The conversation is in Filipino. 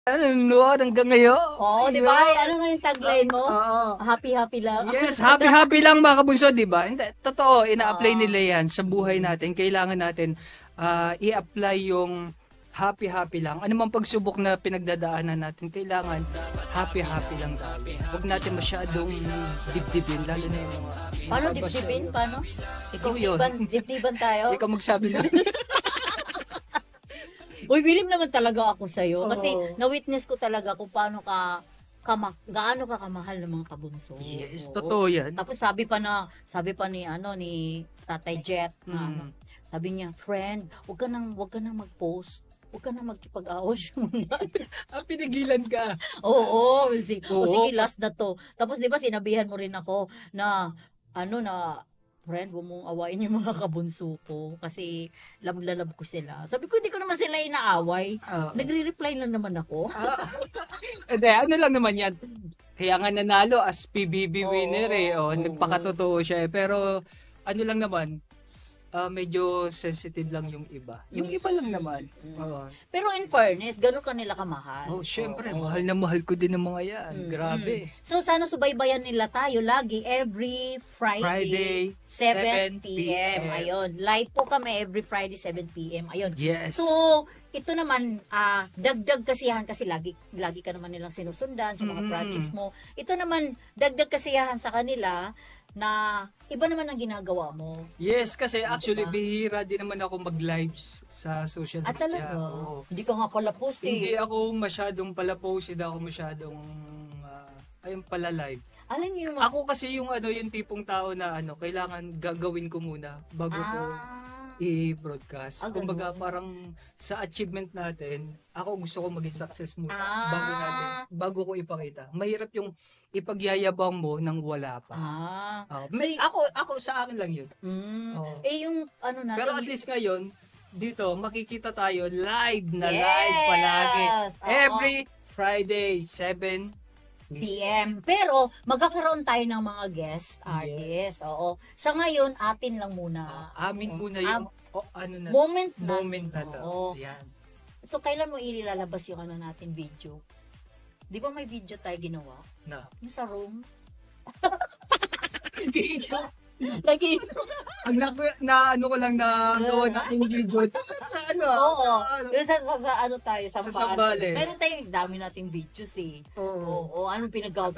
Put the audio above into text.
Nanonood hanggang ngayon. Oo, di ba? Ano nga yung tagline mo? Oo. Happy-happy lang. Yes, happy-happy lang mga kabunso, di ba? Hindi, totoo, ina-apply nila yan sa buhay natin. Kailangan natin i-apply yung happy-happy lang. Ano mang pagsubok na pinagdadaanan natin, kailangan happy-happy lang tayo. Huwag natin masyadong dibdibin, lalo na yung mga... Paano dibdibin? Paano? Ikaw yun. Dibdiban tayo? Ikaw magsabi na. Uy, bilib naman talaga ako sa'yo. Kasi Oo. na-witness ko talaga kung paano gaano ka kamahal ng mga kabunso. Yes, Oo. totoo yan. Tapos sabi pa ni Tatay Jet, sabi niya, friend, wag ka nang magpost. Huwag ka nang magkipag-away sa mga. Pinigilan ka. Oo, sige, Oo. last na to. Tapos di ba sinabihan mo rin ako na friend, huwag mong awayin yung mga kabunso ko kasi love na love ko sila. Sabi ko, hindi ko naman sila inaaway. Nagre-reply lang naman ako. Hindi, ano lang naman yan. Kaya nga nanalo as PBB winner Oo. nagpakatotoo siya Pero ano lang naman, medyo sensitive lang yung iba. Yung iba lang naman. Oo. Pero in fairness, gano'n ka nila kamahal. Syempre, Oo. mahal na mahal ko din ng mga yan. Grabe. So, sana subaybayan nila tayo lagi every Friday 7 p.m. Ayun. Live po kami every Friday 7 p.m. Ayun. Yes. So, ito naman, dagdag kasiyahan kasi lagi ka naman nilang sinusundan sa mga projects mo. Ito naman, dagdag kasiyahan sa kanila na iba naman ang ginagawa mo. Yes, kasi actually bihira din naman ako mag-lives sa social media. Talaga? Oo. Hindi ka nga pala post Hindi ako masyadong pala post, hindi ako masyadong ayun pala live. Alam niyo yung Ako kasi yung yung tipong tao na kailangan gagawin ko muna bago ko i-broadcast. Kumbaga ganun. parang sa achievement natin, ako gusto ko maging success muna bago ko ipakita. Mahirap yung ipagyayabang mo nang wala pa. Ako sa akin lang yun. Oo. yung natin. Pero at least ngayon, dito makikita tayo live na Yes! live palagi. Oo. Every Friday 7 PM. Pero, magkakaroon tayo ng mga guest artist. Oo. Sa ngayon, atin lang muna. amin muna yung Moment na to. Oo. Yan. So, kailan mo ilalabas yung natin video? Di ba may video tayo ginawa? Na. Yung sa room? Lagi. Ang ko lang na doon nating video sa Oo. Yung sa Sa Sambales. Meron tayong dami nating videos eh. Oo. Oo. Anong pinagagawa